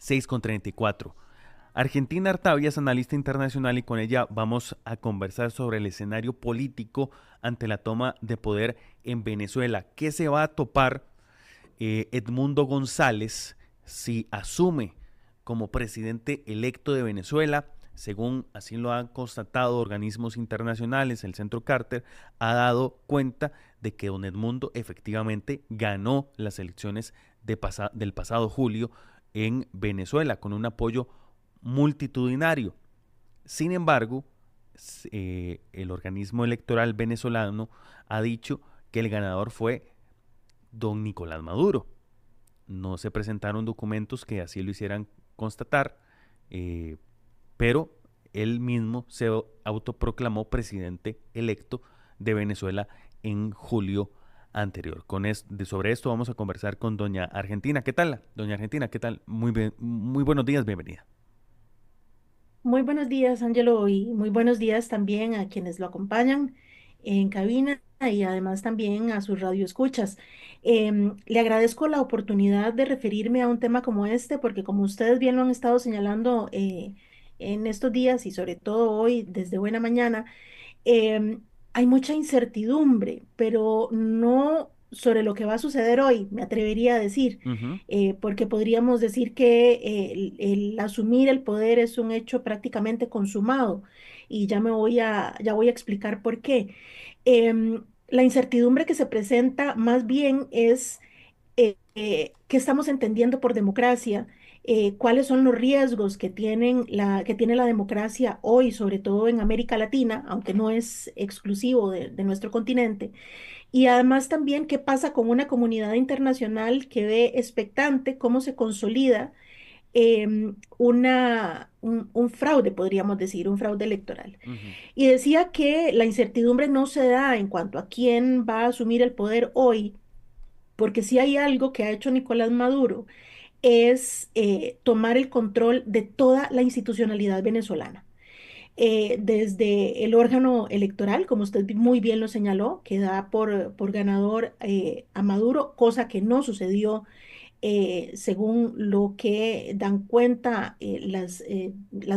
6:34. Argentina Artavia es analista internacional y con ella vamos a conversar sobre el escenario político ante la toma de poder en Venezuela. ¿Qué se va a topar Edmundo González si asume como presidente electo de Venezuela? Según así lo han constatado organismos internacionales, el Centro Carter ha dado cuenta de que don Edmundo efectivamente ganó las elecciones del pasado julio en Venezuela con un apoyo multitudinario. Sin embargo, el organismo electoral venezolano ha dicho que el ganador fue don Nicolás Maduro. No se presentaron documentos que así lo hicieran constatar, pero él mismo se autoproclamó presidente electo de Venezuela en julio anterior. Sobre esto vamos a conversar con doña Argentina. ¿Qué tal, doña Argentina? ¿Qué tal? Muy buenos días, bienvenida. Muy buenos días, Ángelo, y muy buenos días también a quienes lo acompañan en cabina y además también a sus radioescuchas. Le agradezco la oportunidad de referirme a un tema como este, porque como ustedes bien lo han estado señalando en estos días y sobre todo hoy desde buena mañana, hay mucha incertidumbre, pero no sobre lo que va a suceder hoy, me atrevería a decir, Ujú. porque podríamos decir que el asumir el poder es un hecho prácticamente consumado y ya voy a explicar por qué. La incertidumbre que se presenta más bien es qué estamos entendiendo por democracia, cuáles son los riesgos que tiene la democracia hoy, sobre todo en América Latina, aunque no es exclusivo de nuestro continente, y además también qué pasa con una comunidad internacional que ve expectante cómo se consolida un fraude, podríamos decir, un fraude electoral. Ujú. Y decía que la incertidumbre no se da en cuanto a quién va a asumir el poder hoy, porque si hay algo que ha hecho Nicolás Maduro es tomar el control de toda la institucionalidad venezolana. Desde el órgano electoral, como usted muy bien lo señaló, que da por ganador a Maduro, cosa que no sucedió según lo que dan cuenta las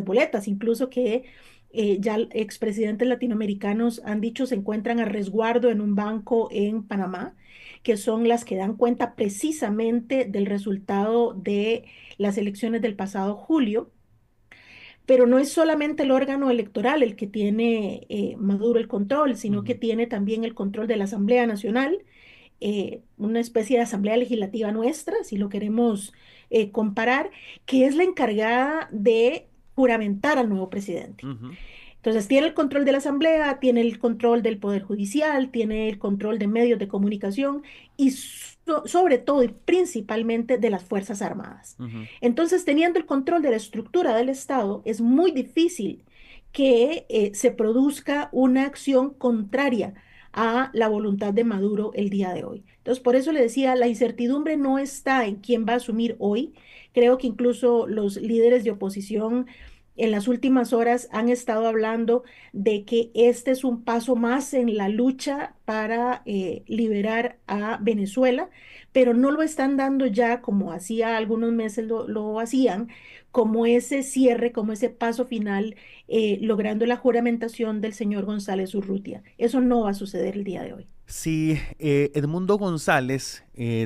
boletas, incluso que ya expresidentes latinoamericanos han dicho se encuentran a resguardo en un banco en Panamá, que son las que dan cuenta precisamente del resultado de las elecciones del pasado julio. Pero no es solamente el órgano electoral el que tiene Maduro el control, sino que Ujú. tiene también el control de la Asamblea Nacional, una especie de asamblea legislativa nuestra, si lo queremos comparar, que es la encargada de juramentar al nuevo presidente. Ujú. Entonces, tiene el control de la asamblea, tiene el control del poder judicial, tiene el control de medios de comunicación y sobre todo y principalmente de las Fuerzas Armadas. Ujú. Entonces, teniendo el control de la estructura del Estado, es muy difícil que se produzca una acción contraria a la voluntad de Maduro el día de hoy. Entonces, por eso le decía, la incertidumbre no está en quién va a asumir hoy. Creo que incluso los líderes de oposición en las últimas horas han estado hablando de que este es un paso más en la lucha para liberar a Venezuela, pero no lo están dando ya como hacía algunos meses lo hacían, como ese cierre, como ese paso final, logrando la juramentación del señor González Urrutia. Eso no va a suceder el día de hoy. Si Edmundo González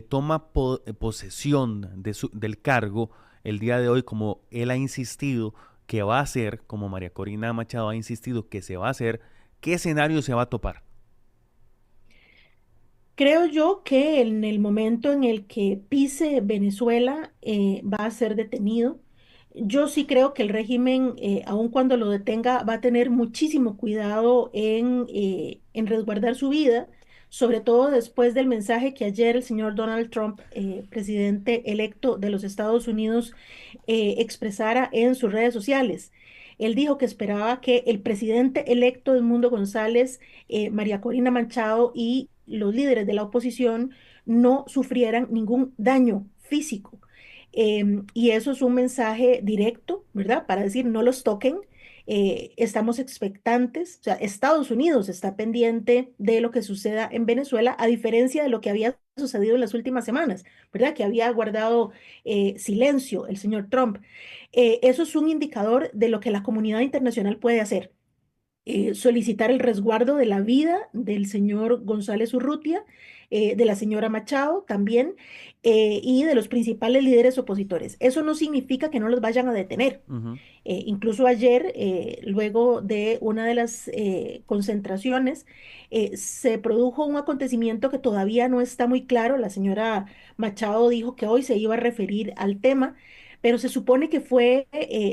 toma posesión del cargo el día de hoy, como él ha insistido que va a hacer, como María Corina Machado ha insistido que se va a hacer, ¿qué escenario se va a topar? Creo yo que en el momento en el que pise Venezuela va a ser detenido. Yo sí creo que el régimen, aun cuando lo detenga, va a tener muchísimo cuidado en resguardar su vida, sobre todo después del mensaje que ayer el señor Donald Trump, presidente electo de los Estados Unidos, expresara en sus redes sociales. Él dijo que esperaba que el presidente electo Edmundo González, María Corina Machado y los líderes de la oposición no sufrieran ningún daño físico. Y eso es un mensaje directo, ¿verdad? Para decir no los toquen. estamos expectantes, o sea, Estados Unidos está pendiente de lo que suceda en Venezuela, a diferencia de lo que había sucedido en las últimas semanas, ¿verdad? Que había guardado silencio el señor Trump. Eso es un indicador de lo que la comunidad internacional puede hacer. Solicitar el resguardo de la vida del señor González Urrutia, de la señora Machado también, y de los principales líderes opositores. Eso no significa que no los vayan a detener. Ujú, Incluso ayer, luego de una de las concentraciones, se produjo un acontecimiento que todavía no está muy claro. La señora Machado dijo que hoy se iba a referir al tema, pero se supone que fue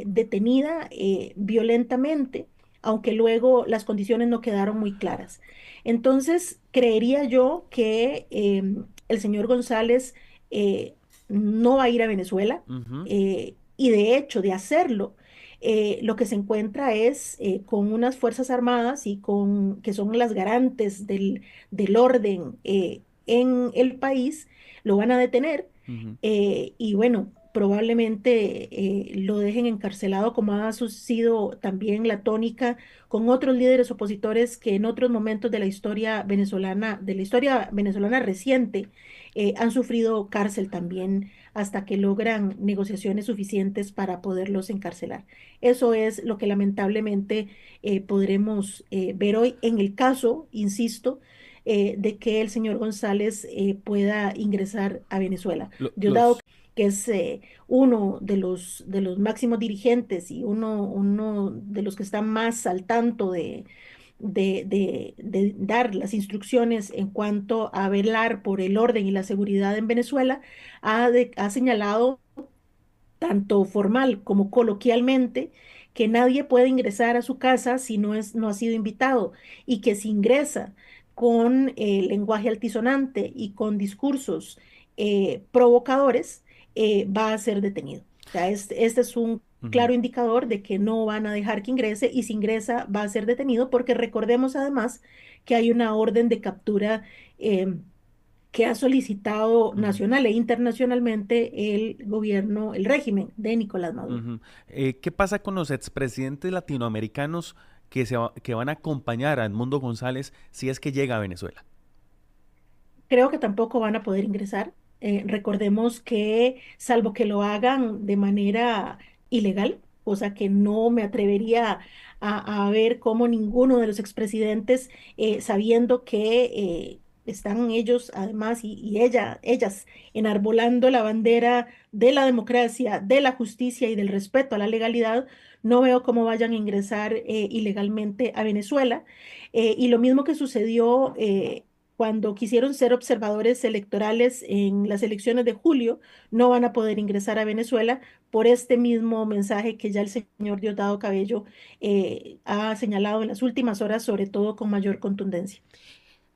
detenida violentamente, aunque luego las condiciones no quedaron muy claras. Entonces, creería yo que el señor González no va a ir a Venezuela, ujú, y de hecho, de hacerlo, lo que se encuentra es con unas Fuerzas Armadas y con que son las garantes del orden en el país, lo van a detener, ujú. y bueno, probablemente lo dejen encarcelado, como ha sido también la tónica con otros líderes opositores que en otros momentos de la historia venezolana reciente, han sufrido cárcel también hasta que logran negociaciones suficientes para poderlos encarcelar. Eso es lo que lamentablemente podremos ver hoy en el caso, insisto, de que el señor González pueda ingresar a Venezuela. Diosdado, Los, que es uno de los máximos dirigentes y uno de los que está más al tanto de dar las instrucciones en cuanto a velar por el orden y la seguridad en Venezuela, ha señalado tanto formal como coloquialmente, que nadie puede ingresar a su casa si no ha sido invitado, y que si ingresa con lenguaje altisonante y con discursos provocadores, va a ser detenido. O sea, este es un ujú. claro indicador de que no van a dejar que ingrese, y si ingresa va a ser detenido, porque recordemos además que hay una orden de captura que ha solicitado Ujú, nacional e internacionalmente el gobierno, el régimen de Nicolás Maduro. ujú. ¿Qué pasa con los expresidentes latinoamericanos que van a acompañar a Edmundo González si es que llega a Venezuela? Creo que tampoco van a poder ingresar. Recordemos que, salvo que lo hagan de manera ilegal, cosa que no me atrevería a ver cómo ninguno de los expresidentes, sabiendo que están ellos además ellas enarbolando la bandera de la democracia, de la justicia y del respeto a la legalidad, no veo cómo vayan a ingresar ilegalmente a Venezuela. Y lo mismo que sucedió cuando quisieron ser observadores electorales en las elecciones de julio, no van a poder ingresar a Venezuela por este mismo mensaje que ya el señor Diosdado Cabello ha señalado en las últimas horas, sobre todo con mayor contundencia.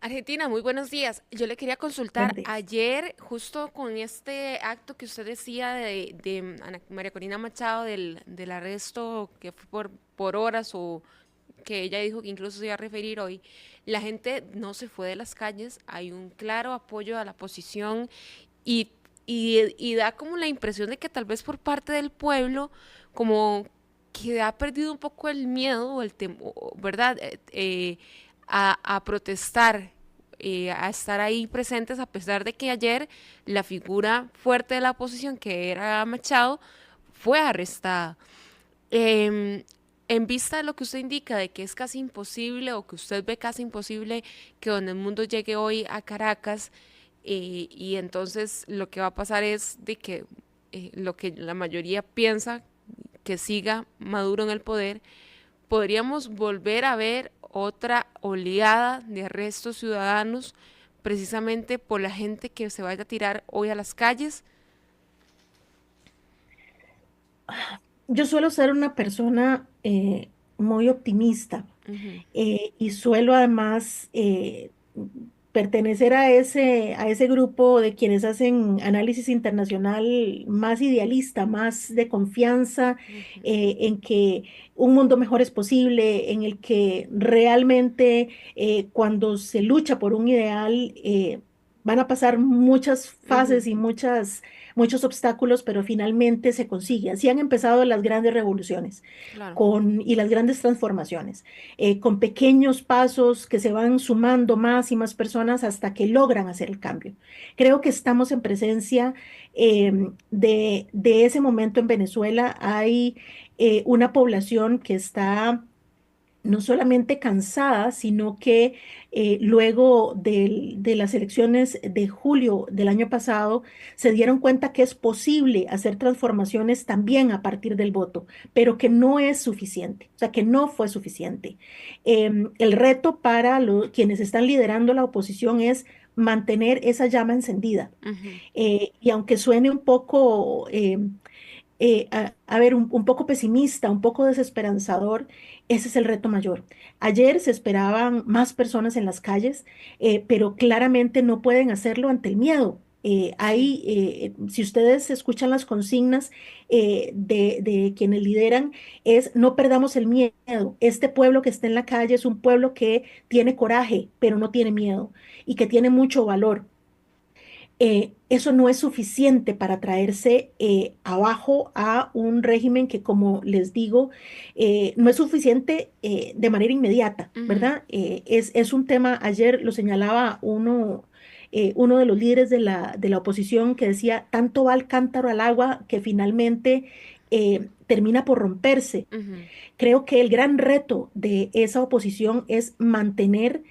Argentina, muy buenos días. Yo le quería consultar Buenos días. ayer, justo con este acto que usted decía de Ana María Corina Machado, del arresto que fue por horas o que ella dijo que incluso se iba a referir hoy, la gente no se fue de las calles, hay un claro apoyo a la posición y, y da como la impresión de que tal vez por parte del pueblo, como que ha perdido un poco el miedo o el temor, ¿verdad? A protestar, a estar ahí presentes, a pesar de que ayer la figura fuerte de la oposición, que era Machado, fue arrestada. Em, en vista de lo que usted indica, de que es casi imposible o que usted ve casi imposible que Don el Mundo llegue hoy a Caracas, y entonces lo que va a pasar es de que lo que la mayoría piensa, que siga Maduro en el poder, podríamos volver a ver otra oleada de arrestos ciudadanos precisamente por la gente que se vaya a tirar hoy a las calles. Yo suelo ser una persona muy optimista, Ujú. y suelo además pertenecer a ese grupo de quienes hacen análisis internacional más idealista, más de confianza en que un mundo mejor es posible, en el que realmente cuando se lucha por un ideal, van a pasar muchas fases Ujú, y muchos obstáculos, pero finalmente se consigue. Así han empezado las grandes revoluciones claro. y las grandes transformaciones, con pequeños pasos que se van sumando más y más personas hasta que logran hacer el cambio. Creo que estamos en presencia de ese momento en Venezuela. Hay una población que está no solamente cansada, sino que luego de las elecciones de julio del año pasado, se dieron cuenta que es posible hacer transformaciones también a partir del voto, pero que no es suficiente, o sea, que no fue suficiente. El reto para quienes están liderando la oposición es mantener esa llama encendida. Ujú, Y aunque suene un poco a ver, un poco pesimista, un poco desesperanzador, ese es el reto mayor. Ayer se esperaban más personas en las calles, pero claramente no pueden hacerlo ante el miedo. sí, Si ustedes escuchan las consignas de quienes lideran, es no perdamos el miedo. Este pueblo que está en la calle es un pueblo que tiene coraje, pero no tiene miedo y que tiene mucho valor. Eso no es suficiente para traerse abajo a un régimen que, como les digo, no es suficiente de manera inmediata, ujú, ¿verdad? Es un tema, ayer lo señalaba uno de los líderes de la oposición que decía, tanto va el cántaro al agua que finalmente termina por romperse. ujú, Creo que el gran reto de esa oposición es mantener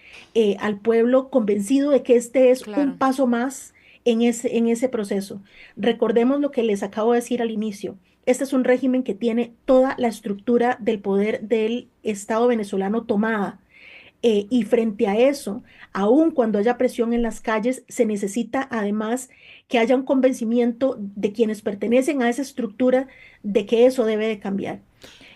al pueblo convencido de que este es un claro. paso más en ese proceso. Recordemos lo que les acabo de decir al inicio. Este es un régimen que tiene toda la estructura del poder del Estado venezolano tomada. Y frente a eso, aun cuando haya presión en las calles, se necesita además que haya un convencimiento de quienes pertenecen a esa estructura de que eso debe de cambiar.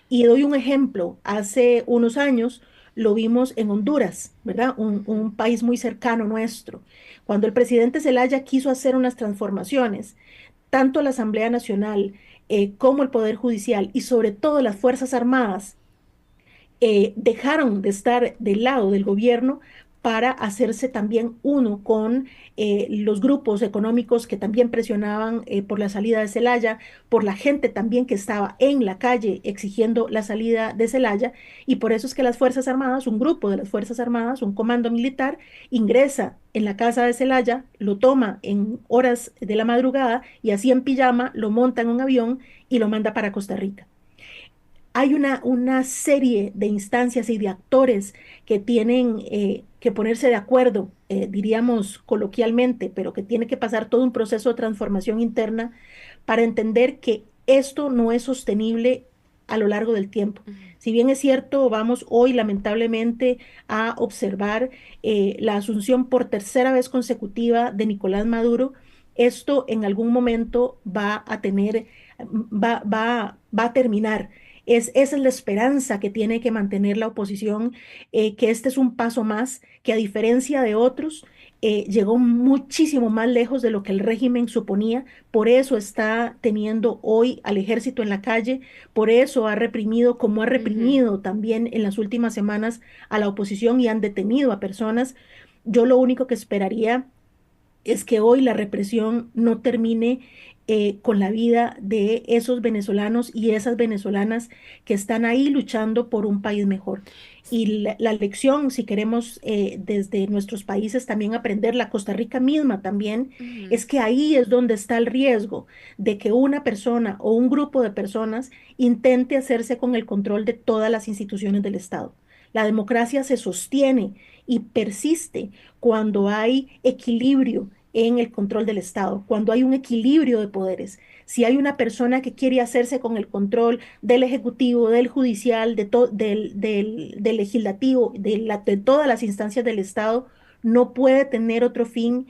Y doy un ejemplo, hace unos años lo vimos en Honduras, ¿verdad? Ujú, Un país muy cercano nuestro. Cuando el presidente Zelaya quiso hacer unas transformaciones, tanto la Asamblea Nacional como el Poder Judicial y sobre todo las Fuerzas Armadas dejaron de estar del lado del gobierno para hacerse también uno con los grupos económicos que también presionaban por la salida de Zelaya, por la gente también que estaba en la calle exigiendo la salida de Zelaya, y por eso es que las Fuerzas Armadas, un grupo de las Fuerzas Armadas, un comando militar, ingresa en la casa de Zelaya, lo toma en horas de la madrugada y así en pijama lo monta en un avión y lo manda para Costa Rica. Hay una serie de instancias y de actores que tienen que ponerse de acuerdo, diríamos coloquialmente, pero que tiene que pasar todo un proceso de transformación interna para entender que esto no es sostenible a lo largo del tiempo. ujú, Si bien es cierto, vamos hoy lamentablemente a observar la asunción por tercera vez consecutiva de Nicolás Maduro, esto en algún momento va a terminar. Esa es la esperanza que tiene que mantener la oposición, que este es un paso más, que a diferencia de otros, llegó muchísimo más lejos de lo que el régimen suponía, por eso está teniendo hoy al ejército en la calle, por eso ha reprimido, como ha ujú, reprimido también en las últimas semanas a la oposición y han detenido a personas. Yo lo único que esperaría es que hoy la represión no termine con la vida de esos venezolanos y esas venezolanas que están ahí luchando por un país mejor. Y la lección, si queremos desde nuestros países también aprender, la Costa Rica misma también, ujú, es que ahí es donde está el riesgo de que una persona o un grupo de personas intente hacerse con el control de todas las instituciones del Estado. La democracia se sostiene y persiste cuando hay equilibrio en el control del Estado, cuando hay un equilibrio de poderes. Si hay una persona que quiere hacerse con el control del Ejecutivo, del Judicial, del Legislativo, de todas las instancias del Estado, no puede tener otro fin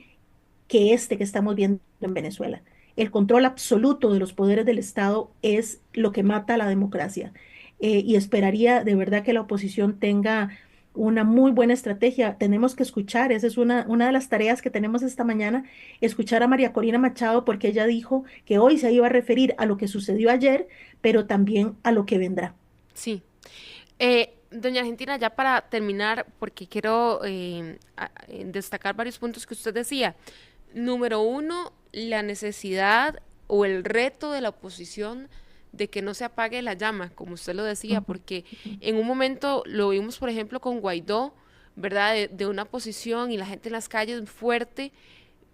que este que estamos viendo en Venezuela. El control absoluto de los poderes del Estado es lo que mata a la democracia. Y esperaría de verdad que la oposición tenga una muy buena estrategia. Tenemos que escuchar, esa es una de las tareas que tenemos esta mañana, escuchar a María Corina Machado porque ella dijo que hoy se iba a referir a lo que sucedió ayer, pero también a lo que vendrá. sí. Doña Argentina, ya para terminar, porque quiero destacar varios puntos que usted decía. Número uno, la necesidad o el reto de la oposición de que no se apague la llama, como usted lo decía, Ujú, porque ujú. en un momento lo vimos, por ejemplo, con Guaidó, ¿verdad? De una posición y la gente en las calles fuerte,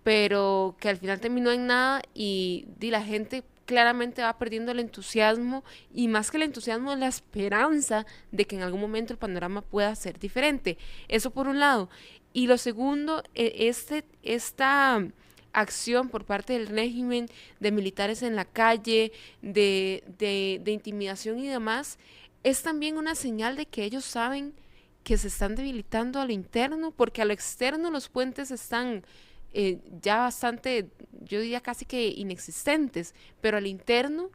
pero que al final terminó en nada y la gente claramente va perdiendo el entusiasmo y más que el entusiasmo, la esperanza de que en algún momento el panorama pueda ser diferente. Eso por un lado. Y lo segundo, esta acción por parte del régimen de militares en la calle, de intimidación y demás, es también una señal de que ellos saben que se están debilitando a lo interno, porque a lo externo los puentes están ya bastante, yo diría casi que inexistentes, pero al interno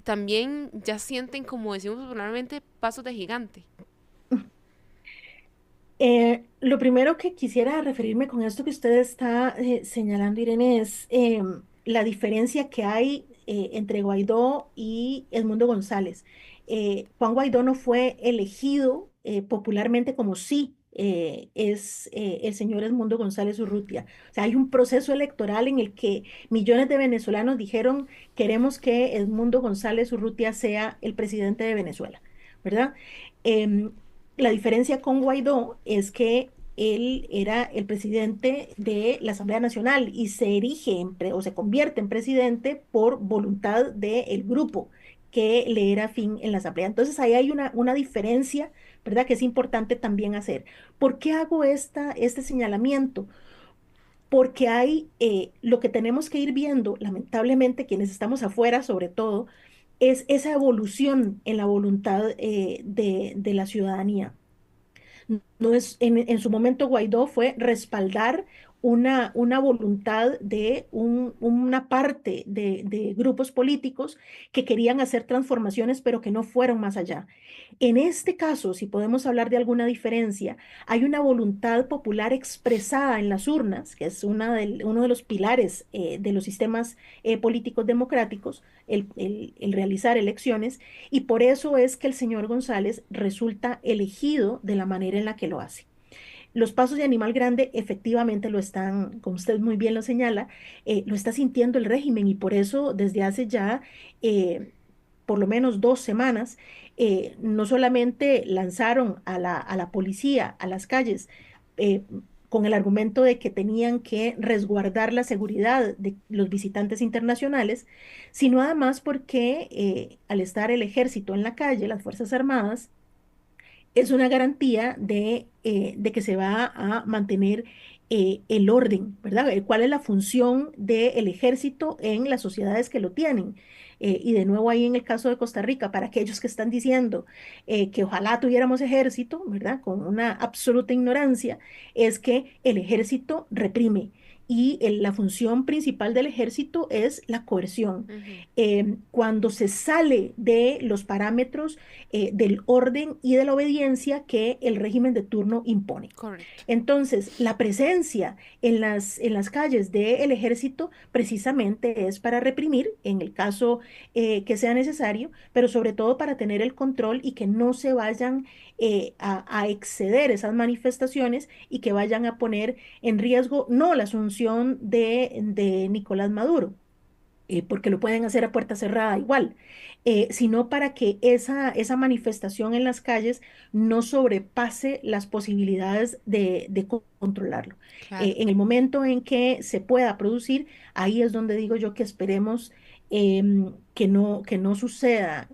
también ya sienten, como decimos popularmente, pasos de gigante. Lo primero que quisiera referirme con esto que usted está señalando, Irene, es la diferencia que hay entre Guaidó y Edmundo González. Juan Guaidó no fue elegido popularmente como sí es el señor Edmundo González Urrutia. O sea, hay un proceso electoral en el que millones de venezolanos dijeron queremos que Edmundo González Urrutia sea el presidente de Venezuela, ¿verdad? Em, la diferencia con Guaidó es que él era el presidente de la Asamblea Nacional y se erige o se convierte en presidente por voluntad del grupo que le era afín en la Asamblea. Entonces ahí hay una diferencia, ¿verdad? Que es importante también hacer. ¿Por qué hago este señalamiento? Porque hay lo que tenemos que ir viendo, lamentablemente quienes estamos afuera sobre todo, es esa evolución en la voluntad de la ciudadanía. No es, en su momento Guaidó fue respaldar una voluntad de una parte de grupos políticos que querían hacer transformaciones, pero que no fueron más allá. En este caso, si podemos hablar de alguna diferencia, hay una voluntad popular expresada en las urnas, que es uno de los pilares de los sistemas políticos democráticos, el realizar elecciones, y por eso es que el señor González resulta elegido de la manera en la que lo hace. Los pasos de Animal Grande efectivamente lo están, como usted muy bien lo señala, lo está sintiendo el régimen y por eso desde hace ya por lo menos 2 semanas, no solamente lanzaron a la policía a las calles eh, con el argumento de que tenían que resguardar la seguridad de los visitantes internacionales, sino además porque al estar el ejército en la calle, las Fuerzas Armadas, es una garantía de que se va a mantener el orden, ¿verdad? ¿Cuál es la función del ejército en las sociedades que lo tienen? Y de nuevo ahí en el caso de Costa Rica, para aquellos que están diciendo que ojalá tuviéramos ejército, ¿verdad? Con una absoluta ignorancia, es que el ejército reprime. Y la función principal del ejército es la coerción. Ujú. Cuando se sale de los parámetros del orden y de la obediencia que el régimen de turno impone. Correcto. Entonces, la presencia en las calles del ejército precisamente es para reprimir, en el caso que sea necesario, pero sobre todo para tener el control y que no se vayan a exceder esas manifestaciones y que vayan a poner en riesgo no la asunción de Nicolás Maduro, porque lo pueden hacer a puerta cerrada igual, sino para que esa manifestación en las calles no sobrepase las posibilidades de controlarlo. Claro. En el momento en que se pueda producir, ahí es donde digo yo que esperemos que no suceda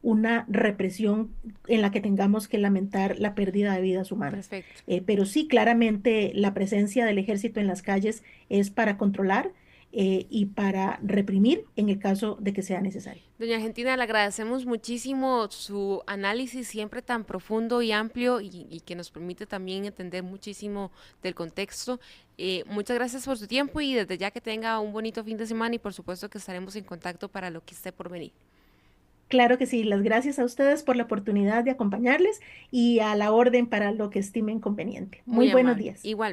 una represión en la que tengamos que lamentar la pérdida de vidas humanas. Perfecto. Pero sí, claramente la presencia del ejército en las calles es para controlar y para reprimir en el caso de que sea necesario. Doña Argentina, le agradecemos muchísimo su análisis siempre tan profundo y amplio y que nos permite también entender muchísimo del contexto. Muchas gracias por su tiempo y desde ya que tenga un bonito fin de semana y por supuesto que estaremos en contacto para lo que esté por venir. Claro que sí, las gracias a ustedes por la oportunidad de acompañarles y a la orden para lo que estimen conveniente. Muy Muy buenos amable. días. Igual.